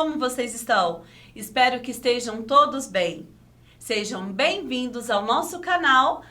Como vocês estão? Espero que estejam todos bem. Sejam bem-vindos ao nosso canal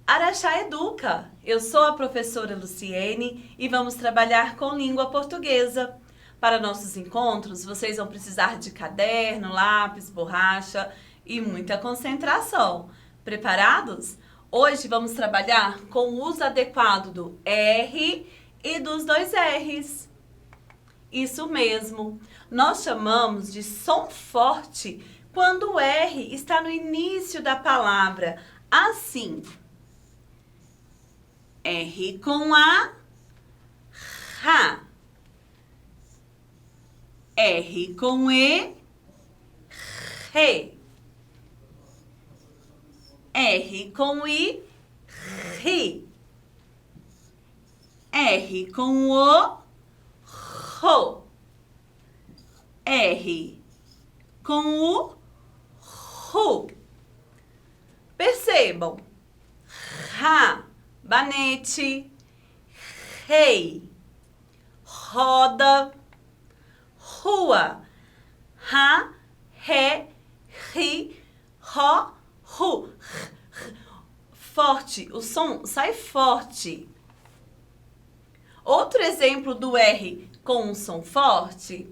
Araxá Educa. Eu sou a professora Luciene e vamos trabalhar com língua portuguesa. Para nossos encontros, vocês vão precisar de caderno, lápis, borracha e muita concentração. Preparados? Hoje vamos trabalhar com o uso adequado do R e dos dois R's. Isso mesmo, nós chamamos de som forte quando o R está no início da palavra, assim. R com A, ra. R com E, re. R com I, ri. R com O, ro. R com U, ru. Percebam. Rabanete, rei, roda, rua. Ra, ré, ri, ro, ru. Forte, o som sai forte. Outro exemplo do R com um som forte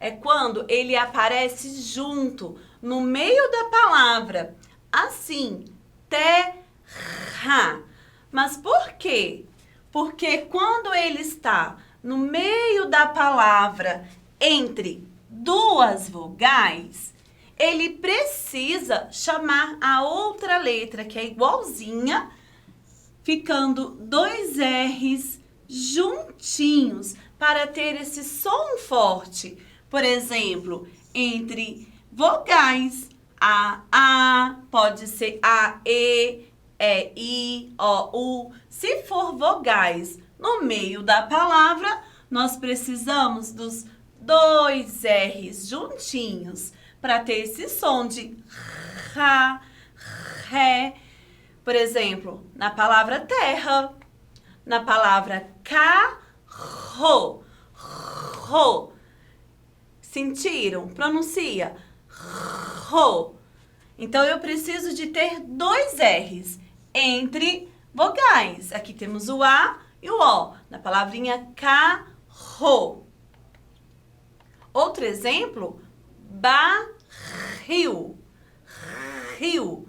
é quando ele aparece junto, no meio da palavra, assim, terra. Mas por quê? Porque quando ele está no meio da palavra, entre duas vogais, ele precisa chamar a outra letra, que é igualzinha, ficando dois R's juntinhos para ter esse som forte. Por exemplo, entre vogais, A, pode ser A, E, I, O, U. Se for vogais no meio da palavra, nós precisamos dos dois R's juntinhos para ter esse som de ra, ré. Por exemplo, na palavra terra, na palavra carro, ro. Sentiram? Pronuncia. Ro. Então, eu preciso de ter dois R's entre vogais. Aqui temos o A e o O, na palavrinha carro. Outro exemplo, barril, rio.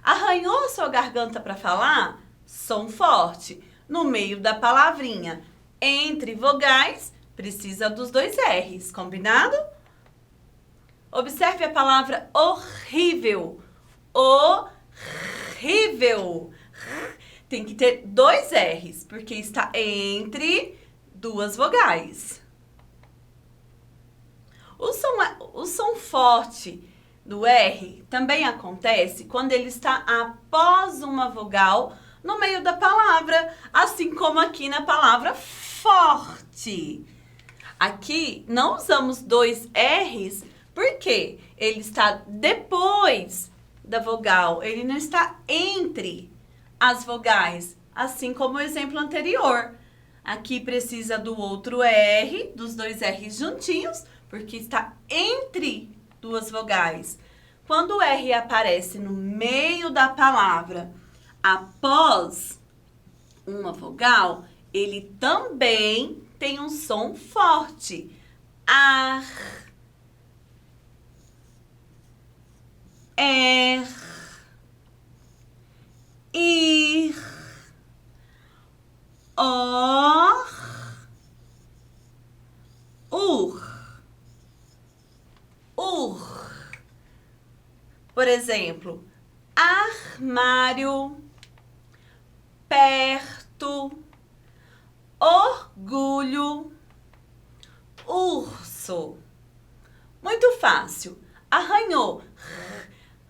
Arranhou a sua garganta para falar? Som forte. No meio da palavrinha, entre vogais, precisa dos dois R's, combinado? Observe a palavra horrível. Horrível. Tem que ter dois R's, porque está entre duas vogais. O som forte do R também acontece quando ele está após uma vogal no meio da palavra, assim como aqui na palavra forte. Aqui não usamos dois R's porque ele está depois da vogal, ele não está entre as vogais, assim como o exemplo anterior. Aqui precisa do outro R, dos dois R's juntinhos, porque está entre duas vogais. Quando o R aparece no meio da palavra, após uma vogal, ele também tem um som forte. Ar, ir, or, ur. Por exemplo, armário, perto, orgulho, urso. Muito fácil. Arranhou.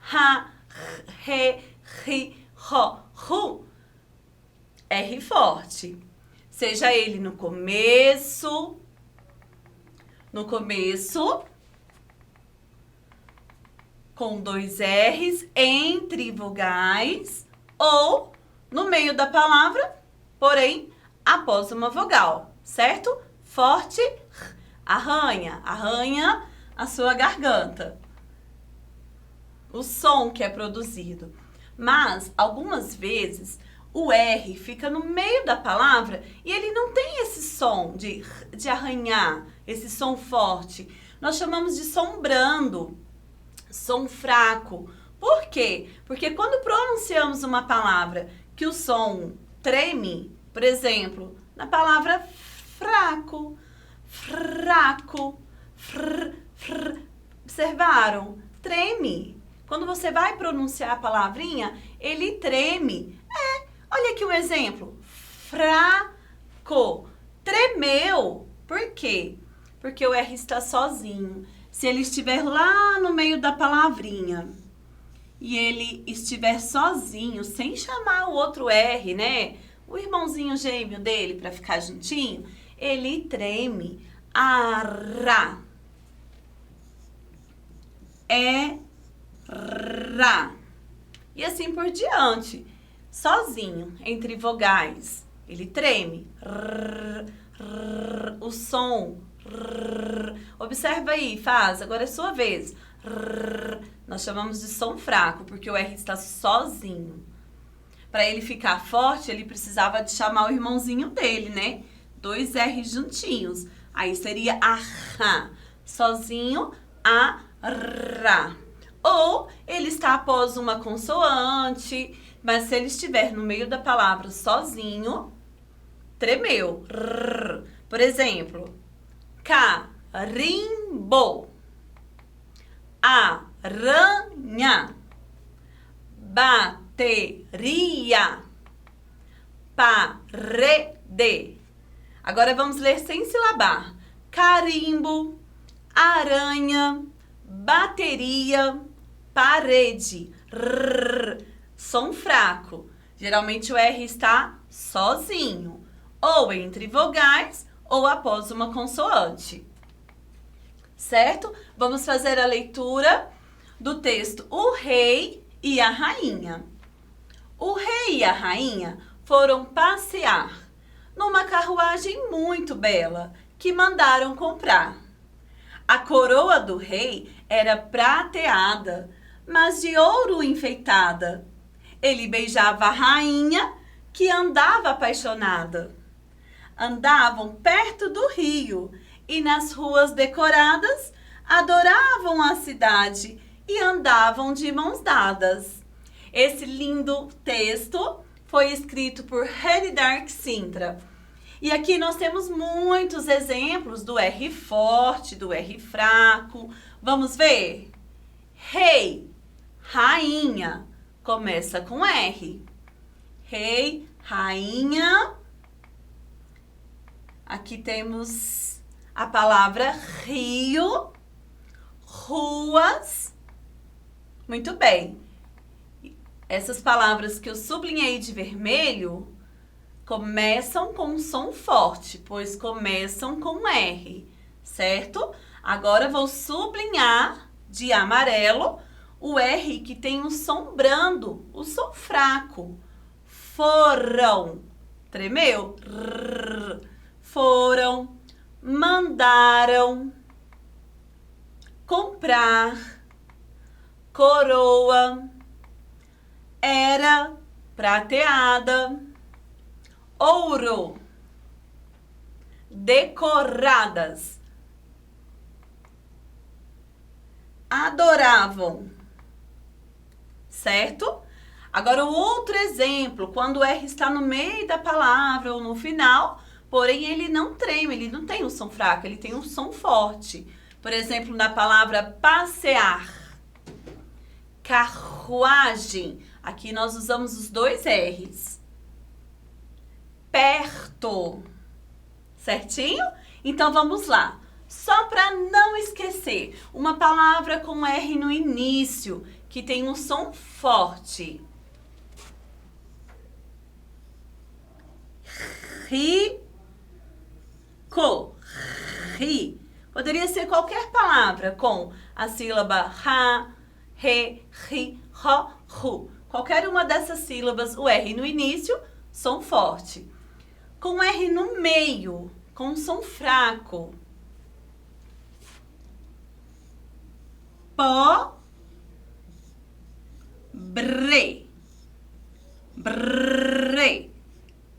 Ra, re, ri, ro, ru. R forte. Seja ele no começo, com dois R's entre vogais, ou no meio da palavra, porém, após uma vogal, certo? Forte, Arranha, arranha a sua garganta. O som que é produzido. Mas, algumas vezes, o R fica no meio da palavra e ele não tem esse som de arranhar, esse som forte. Nós chamamos de som brando, som fraco. Por quê? Porque quando pronunciamos uma palavra que o som treme, por exemplo, na palavra fraco, fraco, observaram? Treme. Quando você vai pronunciar a palavrinha, ele treme. Olha aqui um exemplo. Fraco. Tremeu. Por quê? Porque o R está sozinho. Se ele estiver lá no meio da palavrinha e ele estiver sozinho, sem chamar o outro R, né? O irmãozinho gêmeo dele para ficar juntinho, ele treme. Arra. Ra. E assim por diante. Sozinho, entre vogais, ele treme. O som. Observa aí, faz. Agora é sua vez. Nós chamamos de som fraco, porque o R está sozinho. Para ele ficar forte, ele precisava de chamar o irmãozinho dele, né? 2 R juntinhos. Aí seria arra. Sozinho, arra. Ou ele está após uma consoante, mas se ele estiver no meio da palavra sozinho, tremeu. Por exemplo, carimbo, aranha, bateria, parede. Agora vamos ler sem silabar. Carimbo, aranha, bateria, parede. Som fraco. Geralmente o R está sozinho, ou entre vogais, ou após uma consoante. Certo? Vamos fazer a leitura do texto O Rei e a Rainha. O rei e a rainha foram passear numa carruagem muito bela que mandaram comprar. A coroa do rei era prateada, mas de ouro enfeitada. Ele beijava a rainha, que andava apaixonada. Andavam perto do rio e nas ruas decoradas adoravam a cidade e andavam de mãos dadas. Esse lindo texto foi escrito por Henry Dark Sintra. E aqui nós temos muitos exemplos do R forte, do R fraco. Vamos ver? Rei, rainha, começa com R. Rei, rainha. Aqui temos a palavra rio, ruas. Muito bem. Essas palavras que eu sublinhei de vermelho começam com um som forte, pois começam com R, certo? Agora vou sublinhar de amarelo o R que tem um som brando, o som fraco. Foram, tremeu? Foram, mandaram, comprar, coroa, era prateada, ouro, decoradas, adoravam, certo? Agora o outro exemplo, quando o R está no meio da palavra ou no final, porém ele não treme, ele não tem um som fraco, ele tem um som forte. Por exemplo, na palavra passear, carruagem, aqui nós usamos os 2 R's. Perto, certinho? Então vamos lá. Só para não esquecer, uma palavra com R no início, que tem um som forte. Rico, ri. Poderia ser qualquer palavra com a sílaba ra, re, ri, ro, ru. Qualquer uma dessas sílabas, o R no início, som forte. Com R no meio, com som fraco. Bre. Bre.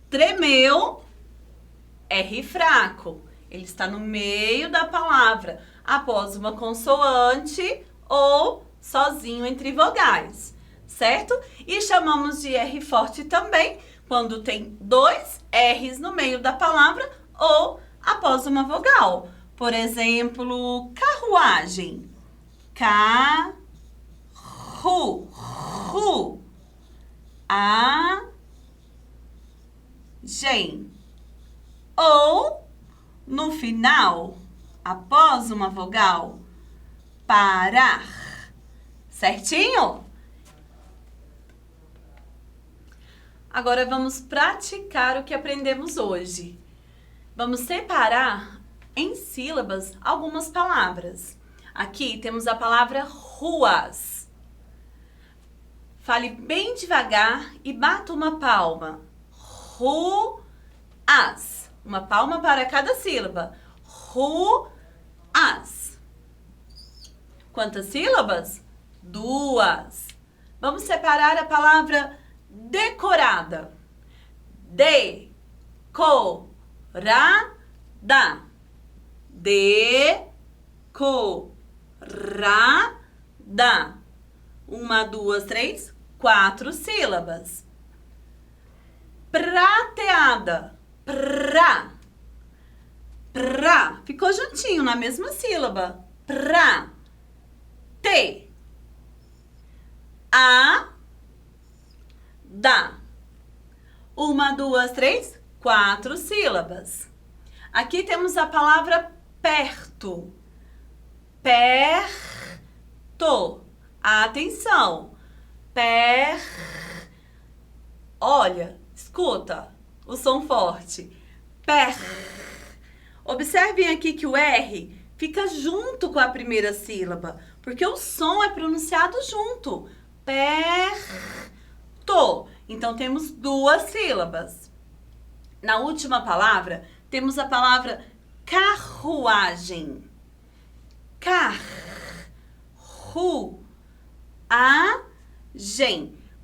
Tremeu. R fraco. Ele está no meio da palavra, após uma consoante ou sozinho entre vogais, certo? E chamamos de R forte também quando tem dois R's no meio da palavra ou após uma vogal. Por exemplo, carruagem. Ru. Gen. Ou, no final, após uma vogal, parar. Certinho? Agora vamos praticar o que aprendemos hoje. Vamos separar em sílabas algumas palavras. Aqui temos a palavra ruas. Fale bem devagar e bata uma palma. Ruas. Uma palma para cada sílaba. Ruas. Quantas sílabas? 2. Vamos separar a palavra decorada. Decorada. Decorada. 1, 2, 3, 4 sílabas. Prateada. Pra. Ficou juntinho na mesma sílaba. Pra. Te. Da. 1, 2, 3, 4 sílabas. Aqui temos a palavra perto. Perto. Atenção. Olha, escuta o som forte. Observem aqui que o R fica junto com a primeira sílaba, porque o som é pronunciado junto. Perto. Então, temos 2 sílabas. Na última palavra, temos a palavra carruagem. Carruagem.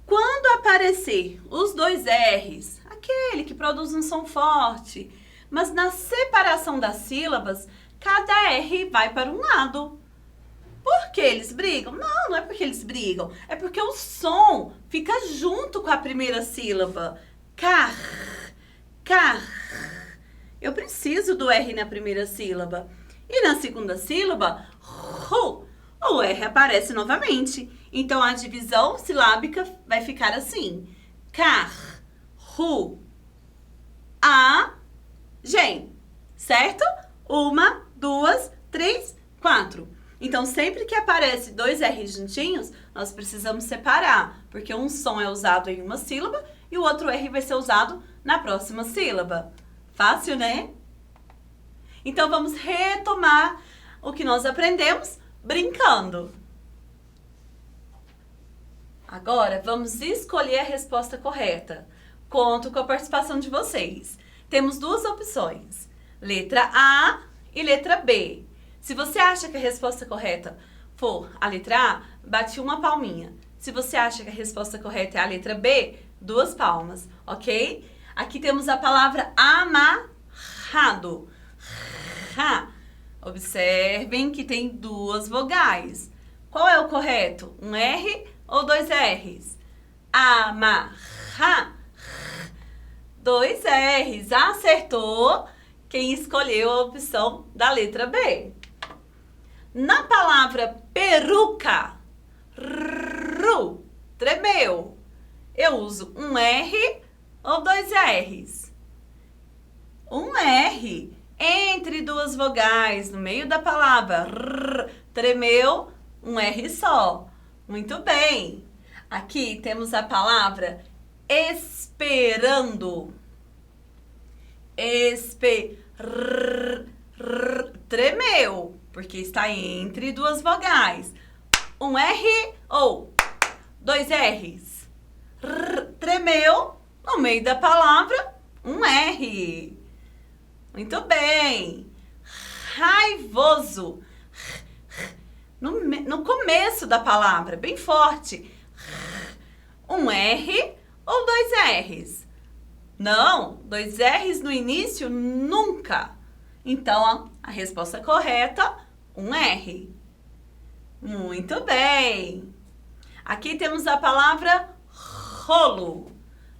Quando aparecer os 2 R's, aquele que produz um som forte, mas na separação das sílabas, cada R vai para um lado. Por que eles brigam? Não é porque eles brigam. É porque o som fica junto com a primeira sílaba. Car. Eu preciso do R na primeira sílaba. E na segunda sílaba, o R aparece novamente. Então, a divisão silábica vai ficar assim. Gen. Certo? 1, 2, 3, 4. Então, sempre que aparece 2 R's juntinhos, nós precisamos separar, porque um som é usado em uma sílaba e o outro R vai ser usado na próxima sílaba. Fácil, né? Então, vamos retomar o que nós aprendemos brincando. Agora, vamos escolher a resposta correta. Conto com a participação de vocês. Temos 2 opções, letra A e letra B. Se você acha que a resposta correta for a letra A, bate uma palminha. Se você acha que a resposta correta é a letra B, 2 palmas, ok? Aqui temos a palavra amarrado. Observem que tem 2 vogais. Qual é o correto? Um R ou 2 R's? Amarrar. 2 R's. Acertou quem escolheu a opção da letra B. Na palavra peruca, tremeu, eu uso um R ou 2 R's? Um R entre 2 vogais no meio da palavra. Tremeu, um R só. Muito bem. Aqui temos a palavra esperando. Tremeu, porque está entre 2 vogais. Um R ou 2 R's? Tremeu, no meio da palavra, um R. Muito bem. Raivoso. No no começo da palavra, bem forte. Um R ou dois R's? Não, dois R's no início nunca. Então, a resposta correta, um R. Muito bem. Aqui temos a palavra rolo.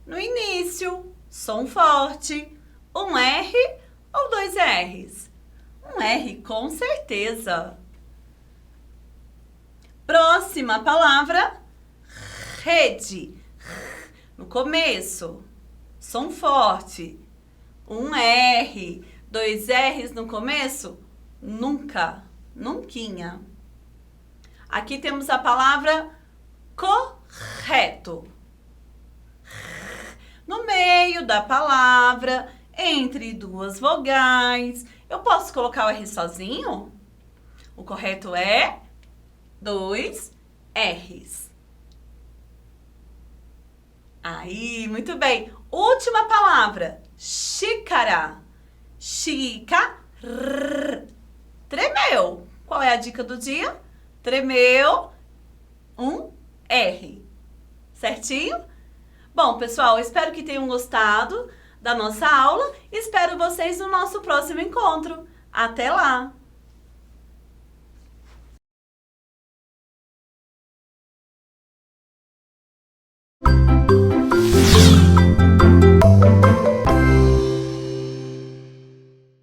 No início, som forte. Um R ou dois R's? Um R, com certeza. Próxima palavra, rede. No começo, som forte. Um R, dois R's no começo? Nunca, nunquinha. Aqui temos a palavra correto. No meio da palavra, entre duas vogais. Eu posso colocar o R sozinho? O correto é dois R's. Aí, muito bem. Última palavra, xícara. Xícara. Tremeu. Qual é a dica do dia? Tremeu. Um R. Certinho? Bom, pessoal, espero que tenham gostado da nossa aula. Espero vocês no nosso próximo encontro. Até lá!